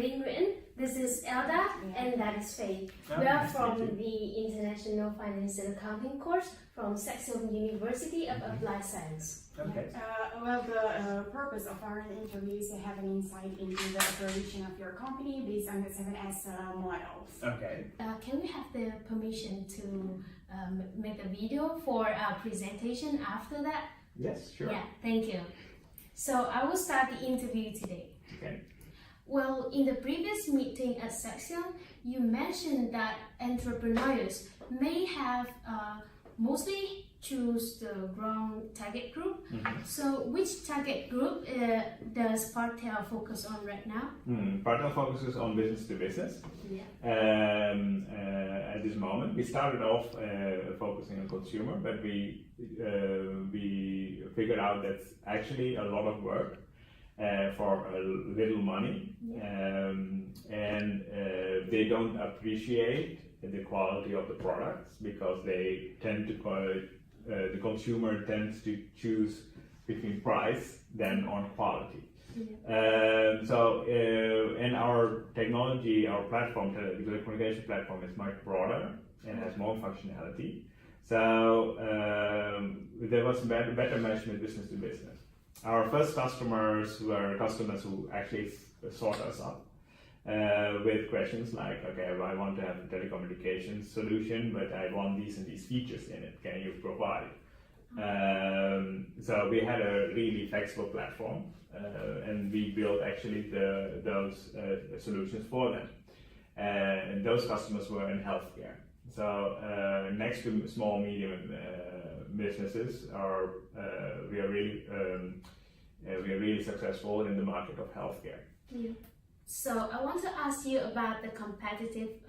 Nguyen Nguyen. This is Elda, and that is Faye. We are from the International Finance and Accounting course from Saxion University of Applied Science. Okay. Well, the purpose of our interview is to have an insight into the operation of your company based on the 7S models. Okay. Can we have the permission to make a video for our presentation after that? Yes, sure. Yeah, thank you. So I will start the interview today. Okay. Well, in the previous meeting at Saxion, you mentioned that entrepreneurs may have mostly choose the wrong target group. So which target group does Partell focus on right now? Partell focuses on business to business. Yeah. At this moment, we started off focusing on consumer, but we figured out that's actually a lot of work for a little money, and they don't appreciate the quality of the products because they tend to the consumer tends to choose between price than on quality. And our technology, our platform, the communication platform is much broader and has more functionality. So there was better management business to business. Our first customers were customers who actually sought us up with questions like, okay, I want to have a telecommunications solution, but I want these and these features in it. Can you provide? So we had a really flexible platform, and we built actually those solutions for them. And those customers were in healthcare. So next to small, medium businesses, we are really successful in the market of healthcare. So I want to ask you about the competitive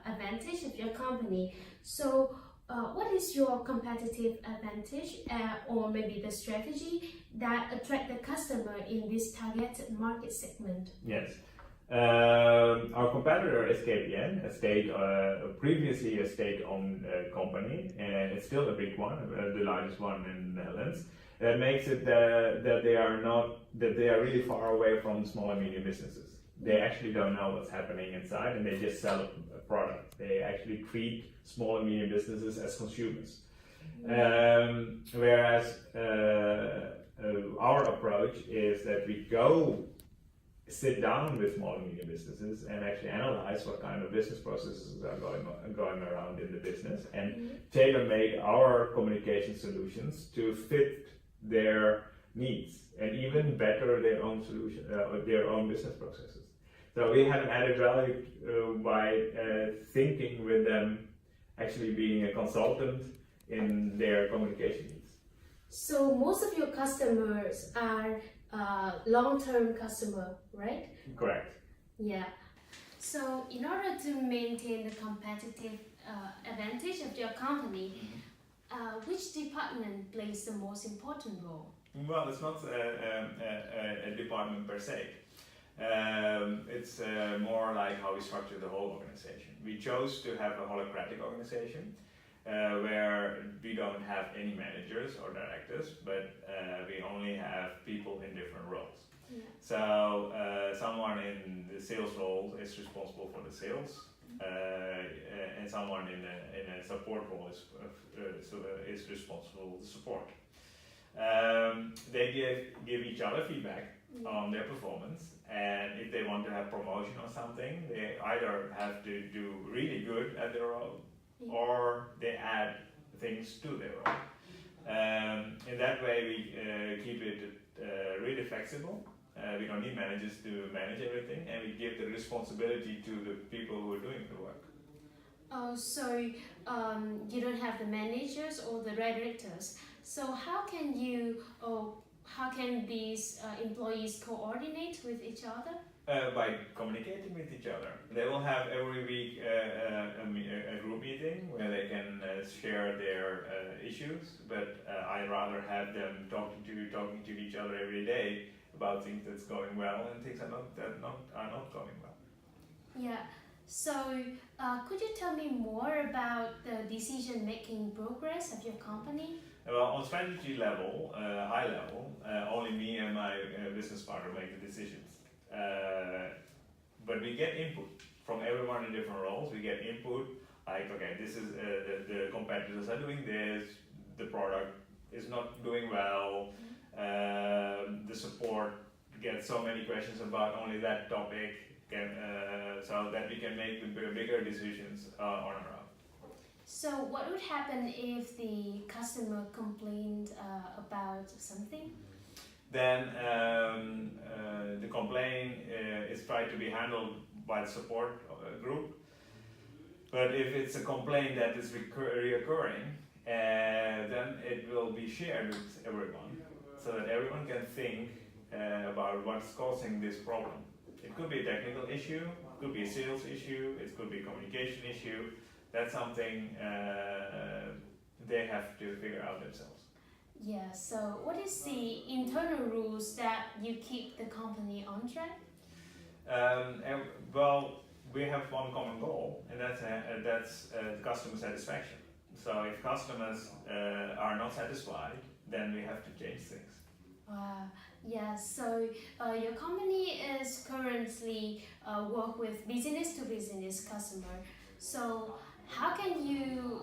advantage of your company. So what is your competitive advantage or maybe the strategy that attract the customer in this target market segment? Yes. Our competitor is KPN, previously a state-owned company, and it's still a big one, the largest one in the Netherlands. That makes it that they are really far away from small and medium businesses. They actually don't know what's happening inside, and they just sell a product. They actually treat small and medium businesses as consumers. Whereas our approach is that we go sit down with small and medium businesses and actually analyze what kind of business processes are going around in the business and tailor-make our communication solutions to fit their needs and even better their own solution, their own business processes. So we had an added value by thinking with them, actually being a consultant in their communication needs. So most of your customers are long-term customer, right? Correct. Yeah. So in order to maintain the competitive advantage of your company, which department plays the most important role? Well, it's not a department per se. It's more like how we structure the whole organization. We chose to have a holacratic organization where we don't have any managers or directors, but we only have people in different roles. So someone in the sales role is responsible for the sales, and someone in a support role is responsible for the support. They give each other feedback on their performance, and if they want to have promotion or something, they either have to do really good at their role, or they add things to their role. In that way, we keep it really flexible. We don't need managers to manage everything, and we give the responsibility to the people who are doing the work. Oh, so you don't have the managers or the directors. So how can these employees coordinate with each other? By communicating with each other. They will have every week a group meeting where they can share their issues, but I'd rather have them talking to each other every day about things that's going well and things that are not going well. Yeah. So could you tell me more about the decision-making progress of your company? Well, on strategy level, high level, only me and my business partner make the decisions. But we get input from everyone in different roles. We get input like, okay, this is the competitors are doing this, the product is not doing well, the support gets so many questions about only that topic, so that we can make the bigger decisions on our own. So what would happen if the customer complained about something? Then the complaint is tried to be handled by the support group. But if it's a complaint that is reoccurring, then it will be shared with everyone, so that everyone can think about what's causing this problem. It could be a technical issue, it could be a sales issue, it could be a communication issue. That's something they have to figure out themselves. Yeah, so what is the internal rules that you keep the company on track? Well, we have one common goal, and that's customer satisfaction. So if customers are not satisfied, then we have to change things. Yeah, so your company is currently work with business to business customer. So how can you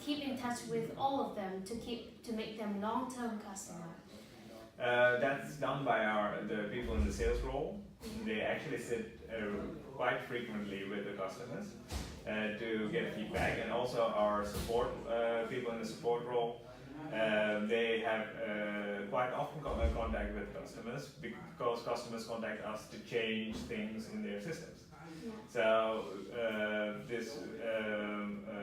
keep in touch with all of them to make them long-term customer? That's done by the people in the sales role. They actually sit quite frequently with the customers to get feedback, and also our support people in the support role. They have quite often contact with customers because customers contact us to change things in their systems. Yeah. So this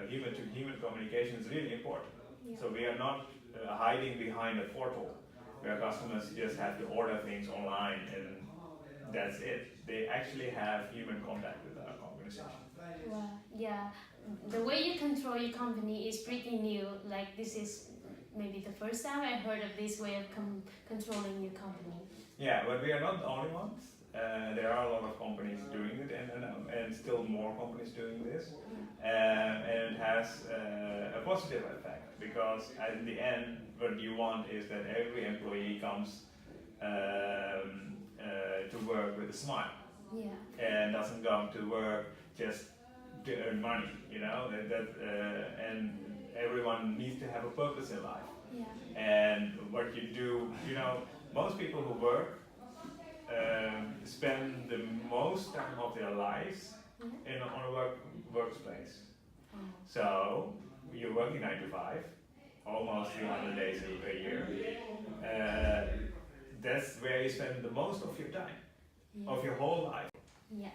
human-to-human communication is really important. Yeah. So we are not hiding behind a portal where customers just have to order things online and that's it. They actually have human contact with our organization. Well, yeah, the way you control your company is pretty new. Like this is maybe the first time I heard of this way of controlling your company. Yeah, but we are not the only ones. There are a lot of companies doing it, and still more companies doing this. And it has a positive effect, because at the end, what you want is that every employee comes to work with a smile. Yeah. And doesn't come to work just to earn money, you know. And everyone needs to have a purpose in life. Yeah. And what you do, you know, most people who work spend the most time of their lives on a workplace. Oh. So you're working 9 to 5, almost 300 days a year. That's where you spend the most of your time, of your whole life. Yeah.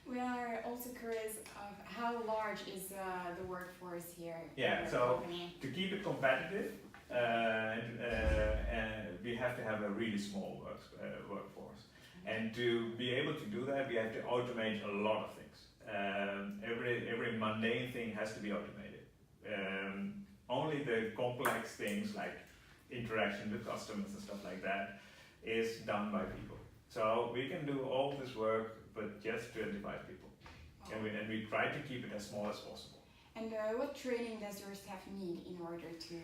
We are also curious of how large is the workforce here in your So company? to keep it competitive, we have to have a really small workforce. And to be able to do that, we have to automate a lot of things. Every mundane thing has to be automated. Only the complex things like interaction with customers and stuff like that is done by people. So we can do all this work with just 25 people. And we try to keep it as small as possible. And what training does your staff need in order to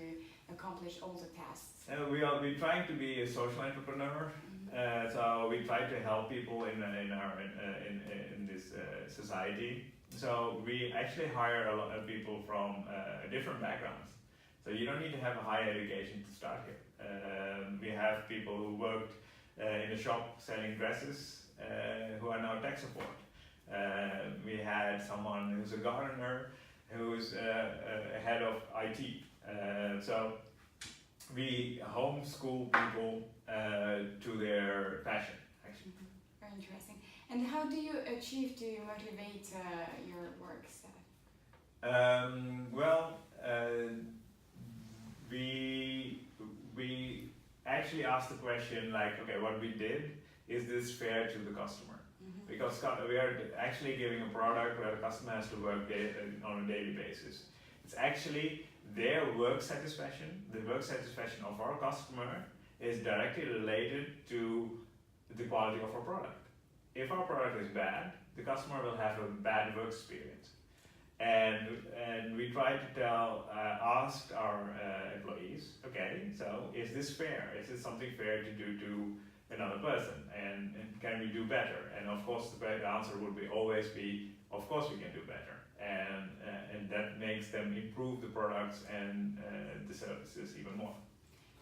accomplish all the tasks? We're trying to be a social entrepreneur. So we try to help people in this society. So we actually hire a lot of people from different backgrounds. So you don't need to have a high education to start here. We have people who worked in a shop selling dresses who are now tech support. We had someone who's a gardener, who's a head of IT. So we homeschool people to their passion, actually. Very interesting. And how do you achieve to motivate your work staff? We actually asked the question like, okay, what we did, is this fair to the customer? Because we are actually giving a product where the customer has to work on a daily basis. It's actually their work satisfaction, the work satisfaction of our customer is directly related to the quality of our product. If our product is bad, the customer will have a bad work experience. And we try to ask our employees, okay, so is this fair? Is this something fair to do to another person, and can we do better? And of course, the answer would always be, of course we can do better, and that makes them improve the products and the services even more.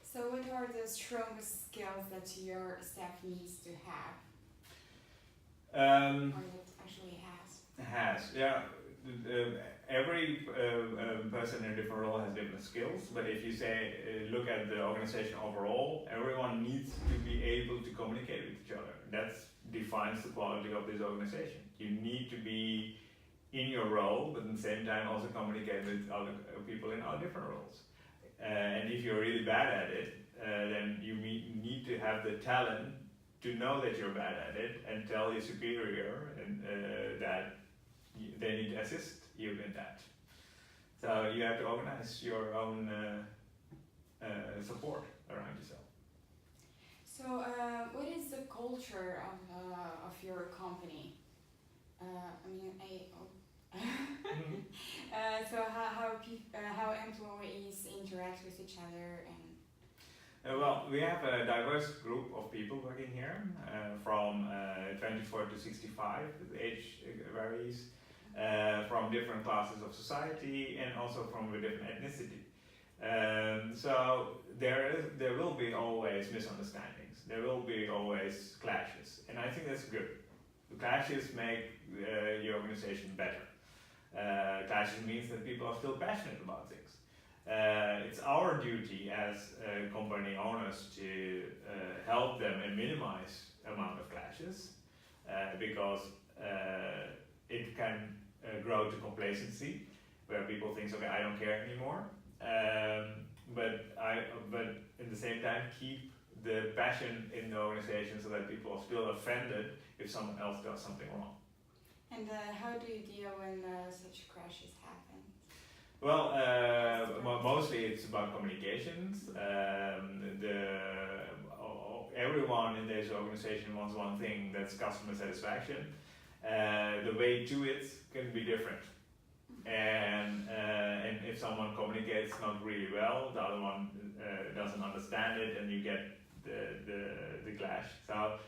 So what are the strongest skills that your staff needs to have, or that actually has? Yeah. Every person in a different role has different skills, but if you say look at the organization overall, everyone needs to be able to communicate with each other. That defines the quality of this organization. You need to be in your role, but at the same time also communicate with other people in other different roles. And if you're really bad at it, then you need to have the talent to know that you're bad at it and tell your superior and that they need to assist you in that. So you have to organize your own support around yourself. So what is the culture of your company? So how employees interact with each other and well, we have a diverse group of people working here, from 24 to 65, the age varies, from different classes of society and also from a different ethnicity. So there will be always misunderstandings, there will be always clashes, and I think that's good. The clashes make your organization better. Clashes means that people are still passionate about things. It's our duty as company owners to help them and minimize amount of clashes, because it can grow to complacency, where people think, okay, I don't care anymore. But at the same time keep the passion in the organization so that people are still offended if someone else does something wrong. And how do you deal when such crashes happen? Well, mostly it's about communications. Everyone in this organization wants one thing, that's customer satisfaction. The way to it can be different. And if someone communicates not really well, the other one doesn't understand it, and you get the clash. So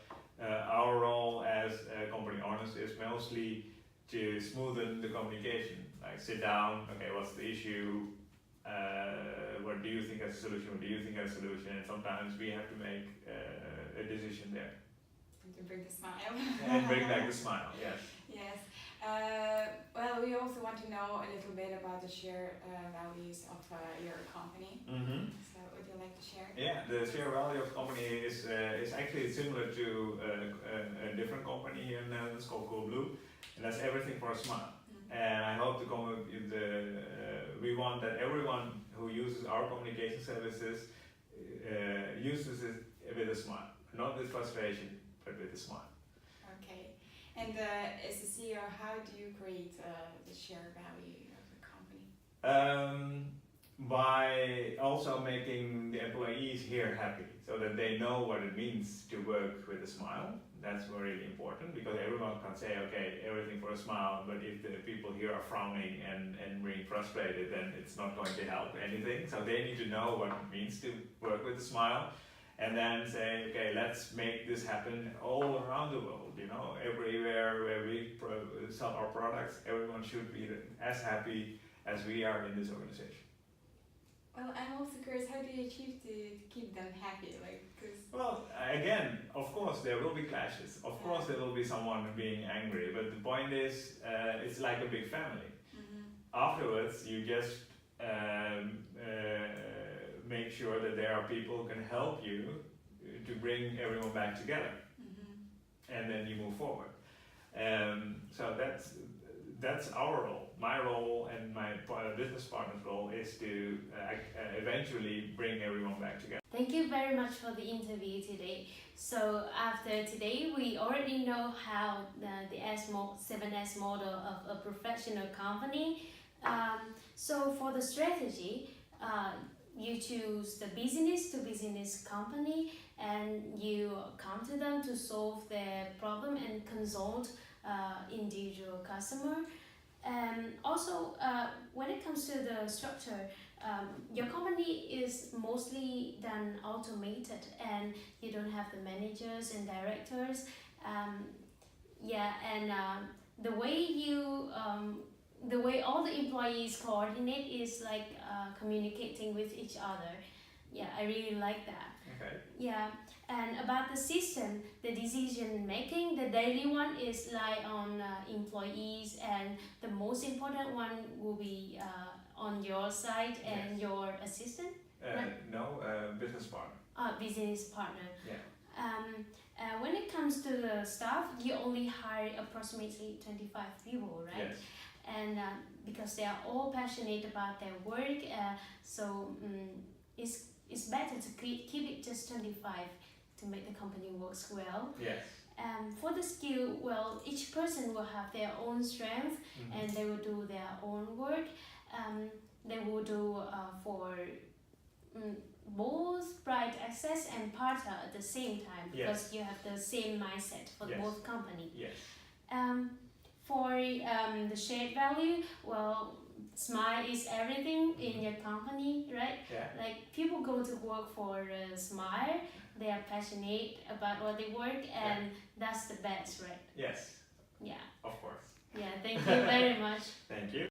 our role as company owners is mostly to smoothen the communication. Like sit down, okay, what's the issue? What do you think is a solution? What do you think is a solution? And sometimes we have to make a decision there. And to bring the smile. And bring back the smile, yes. Yes. Well, we also want to know a little bit about the share values of your company. Mm-hmm. So would you like to share? Yeah, the share value of the company is actually similar to a different company here in the Netherlands called Coolblue, and that's everything for a smile. Mm-hmm. And I hope to come with we want that everyone who uses our communication services uses it with a smile, not with frustration, but with a smile. Okay. And as a CEO, how do you create the share value of the company? By also making the employees here happy, so that they know what it means to work with a smile. That's really important, because everyone can say, okay, everything for a smile, but if the people here are frowning and being frustrated, then it's not going to help anything. So they need to know what it means to work with a smile, and then say, okay, let's make this happen all around the world. You know, everywhere where we sell our products, everyone should be as happy as we are in this organization. Well, I'm also curious, how do you achieve to keep them happy? Well, again, of course there will be clashes. Of course there will be someone being angry, but the point is, it's like a big family. Mm-hmm. Afterwards, you just make sure that there are people who can help you to bring everyone back together, mm-hmm. and then you move forward. So that's our role. My role and my business partner's role is to eventually bring everyone back together. Thank you very much for the interview today. So after today, we already know how the 7S model of a professional company. So for the strategy, you choose the business-to-business company, and you come to them to solve their problem and consult individual customer. Also, when it comes to the structure, your company is mostly done automated, and you don't have the managers and directors. The way the way all the employees coordinate is like communicating with each other. Yeah, I really like that. Okay. Yeah, and about the system, the decision making, the daily one is like on employees, and the most important one will be on your side and Yes. your assistant. Right. No, business partner. Business partner. Yeah. When it comes to the staff, you only hire approximately 25 people, right? Yes. And because they are all passionate about their work, it's better to keep it just 25 to make the company works well. Yes. For the skill, well, each person will have their own strength, and they will do their own work. They will do for both Bright Access and Partell at the same time, because you have the same mindset for both company. Yes. For the shared value, well, smile is everything in your company, right? Yeah. Like people go to work for a smile. They are passionate about what they work, and that's the best, right? Yes. Yeah. Of course. Yeah. Thank you very much. Thank you.